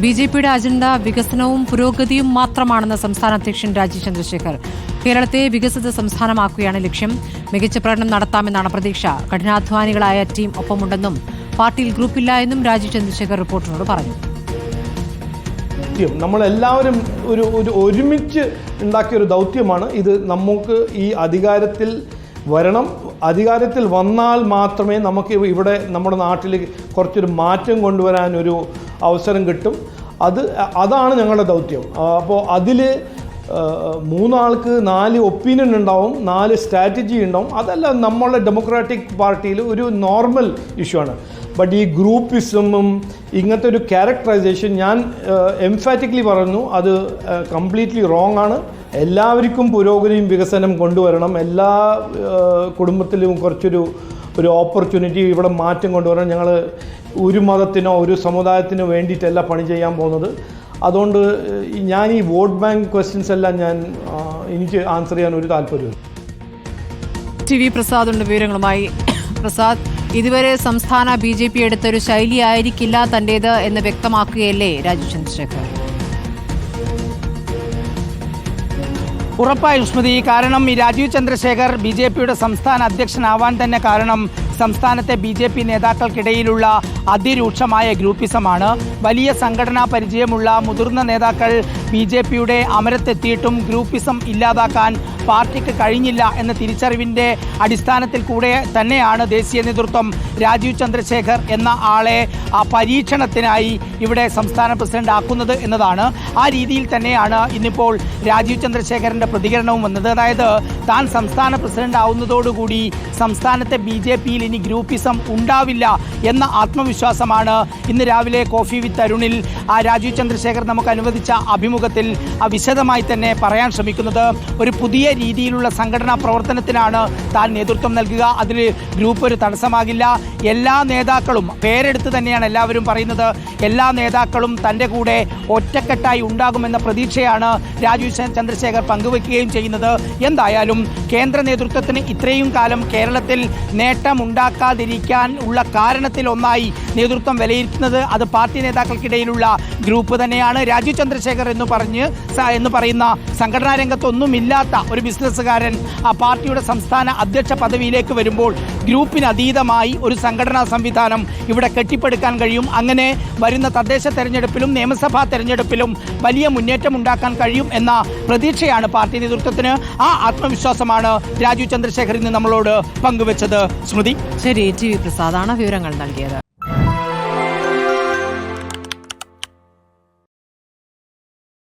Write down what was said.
ബിജെപിയുടെ അജണ്ട വികസനവും പുരോഗതിയും മാത്രമാണെന്ന് സംസ്ഥാന അധ്യക്ഷൻ രാജീവ് ചന്ദ്രശേഖർ. കേരളത്തെ വികസിത സംസ്ഥാനമാക്കുകയാണ് ലക്ഷ്യം. മികച്ച പ്രകടനം നടത്താമെന്നാണ് പ്രതീക്ഷ. കഠിനാധ്വാനികളായ ടീം ഒപ്പമുണ്ടെന്നും പാർട്ടിയിൽ ഗ്രൂപ്പില്ല എന്നും രാജീവ് ചന്ദ്രശേഖർ റിപ്പോർട്ടറിനോട് പറഞ്ഞു. നമ്മളെല്ലാവരും ഒരുമിച്ച് ഉണ്ടാക്കിയൊരു ദൗത്യമാണ് ഇത്. നമുക്ക് ഈ അധികാരത്തിൽ വരണം. അധികാരത്തിൽ വന്നാൽ മാത്രമേ നമുക്ക് ഇവിടെ നമ്മുടെ നാട്ടിൽ കുറച്ചൊരു മാറ്റം കൊണ്ടുവരാൻ ഒരു അവസരം കിട്ടും. അതാണ് ഞങ്ങളുടെ ദൗത്യം. അപ്പോൾ അതിൽ 3 ആൾക്ക് 4 ഒപ്പീനിയൻ ഉണ്ടാവും, 4 സ്ട്രാറ്റജി ഉണ്ടാവും. അതല്ല നമ്മളുടെ ഡെമോക്രാറ്റിക് പാർട്ടിയിൽ ഒരു നോർമൽ ഇഷ്യൂ ആണ്. ബട്ട് ഈ ഗ്രൂപ്പിസമും ഇങ്ങനത്തെ ഒരു ക്യാരക്ടറൈസേഷൻ ഞാൻ എംഫാറ്റിക്കലി പറഞ്ഞു, അത് കംപ്ലീറ്റ്ലി റോങ് ആണ്. എല്ലാവർക്കും പുരോഗതിയും വികസനം കൊണ്ടുവരണം. എല്ലാ കുടുംബത്തിലും ഒരു ഓപ്പർച്യൂണിറ്റി, ഇവിടെ മാറ്റം കൊണ്ടുവരണം. ഞങ്ങൾ ഒരു മതത്തിനോ ഒരു സമുദായത്തിനോ വേണ്ടിയിട്ടല്ല പണി ചെയ്യാൻ പോകുന്നത്. അതുകൊണ്ട് ഞാൻ ഈ വോട്ട് ബാങ്ക് ക്വസ്റ്റ്യൻസ് എല്ലാം എനിക്ക് ആൻസർ ചെയ്യാൻ ഒരു താല്പര്യമില്ല. ടി വി പ്രസാദ് ഉണ്ട് വിവരങ്ങളുമായി. പ്രസാദ്, ഇതുവരെ സംസ്ഥാന BJP എടുത്തൊരു ശൈലിയായിരിക്കില്ല തന്റേത് എന്ന് വ്യക്തമാക്കുകയല്ലേ രാജീവ് ചന്ദ്രശേഖർ? ഉറപ്പായും സ്മൃതി. കാരണം ഈ രാജീവ് ചന്ദ്രശേഖർ BJPയുടെ സംസ്ഥാന അധ്യക്ഷനാവാൻ തന്നെ കാരണം സംസ്ഥാനത്തെ BJP നേതാക്കൾക്കിടയിലുള്ള അതിരൂക്ഷമായ ഗ്രൂപ്പിസമാണ്. വലിയ സംഘടനാ പരിചയമുള്ള മുതിർന്ന നേതാക്കൾ BJPയുടെ അമരത്തെത്തിയിട്ടും ഗ്രൂപ്പിസം ഇല്ലാതാക്കാൻ പാർട്ടിക്ക് കഴിഞ്ഞില്ല എന്ന തിരിച്ചറിവിൻ്റെ അടിസ്ഥാനത്തിൽ കൂടെ തന്നെയാണ് ദേശീയ നേതൃത്വം രാജീവ് ചന്ദ്രശേഖർ എന്ന ആളെ പരീക്ഷണത്തിനായി ഇവിടെ സംസ്ഥാന പ്രസിഡന്റ് ആക്കുന്നത് എന്നതാണ്. ആ രീതിയിൽ തന്നെയാണ് ഇന്നിപ്പോൾ രാജീവ് ചന്ദ്രശേഖരൻ്റെ പ്രതികരണവും വന്നത്. അതായത് താൻ സംസ്ഥാന പ്രസിഡന്റ് ആവുന്നതോടുകൂടി സംസ്ഥാനത്തെ BJPയിൽ ഇനി ഗ്രൂപ്പിസം ഉണ്ടാവില്ല എന്ന ആത്മവിശ്വാസമാണ് ഇന്ന് രാവിലെ കോഫി വിത്ത് അരുണിൽ രാജീവ് ചന്ദ്രശേഖർ നമുക്ക് അനുവദിച്ച അഭിമുഖത്തിൽ വിശദമായി തന്നെ പറയാൻ ശ്രമിക്കുന്നത്. ഒരു പുതിയ രീതിയിലുള്ള സംഘടനാ പ്രവർത്തനത്തിനാണ് താൻ നേതൃത്വം നൽകുക. അതിൽ ഗ്രൂപ്പ് ഒരു തടസ്സമാകില്ല. എല്ലാ നേതാക്കളും പേരെടുത്ത് തന്നെയാണ് എല്ലാവരും പറയുന്നത്. എല്ലാ നേതാക്കളും തൻ്റെ കൂടെ ഒറ്റക്കെട്ടായി ഉണ്ടാകുമെന്ന പ്രതീക്ഷയാണ് രാജീവ് ചന്ദ്രശേഖർ പങ്കുവയ്ക്കുകയും ചെയ്യുന്നത്. എന്തായാലും കേന്ദ്ര നേതൃത്വത്തിന് ഇത്രയും കാലം കേരളത്തിൽ നേട്ടമുണ്ടാക്കാതിരിക്കാൻ ഉള്ള കാരണത്തിൽ ഒന്നായി നേതൃത്വം വിലയിരുത്തുന്നത് അത് പാർട്ടി നേതാക്കൾക്കിടയിലുള്ള ഗ്രൂപ്പ് തന്നെയാണ്. രാജീവ് ചന്ദ്രശേഖർ എന്ന് പറയുന്ന സംഘടനാ രംഗത്തൊന്നുമില്ലാത്ത ഒരു ബിസിനസ്സുകാരൻ പാർട്ടിയുടെ സംസ്ഥാന അധ്യക്ഷ പദവിയിലേക്ക് വരുമ്പോൾ ഗ്രൂപ്പിന് അതീതമായി ഒരു സംഘടനാ സംവിധാനം ഇവിടെ കെട്ടിപ്പടുക്കാൻ കഴിയും. അങ്ങനെ വരുന്ന തദ്ദേശ തെരഞ്ഞെടുപ്പിലും നിയമസഭാ തെരഞ്ഞെടുപ്പിലും വലിയ മുന്നേറ്റം ഉണ്ടാക്കാൻ കഴിയും എന്ന പ്രതീക്ഷയാണ് പാർട്ടി നേതൃത്വത്തിന്. ആ ആത്മവിശ്വാസമാണ് രാജീവ് ചന്ദ്രശേഖർ ഇന്ന് നമ്മളോട് പങ്കുവച്ചത്. സ്മൃതി. ശരി, ടി വി പ്രസാദാണ് വിവരങ്ങൾ നൽകിയത്.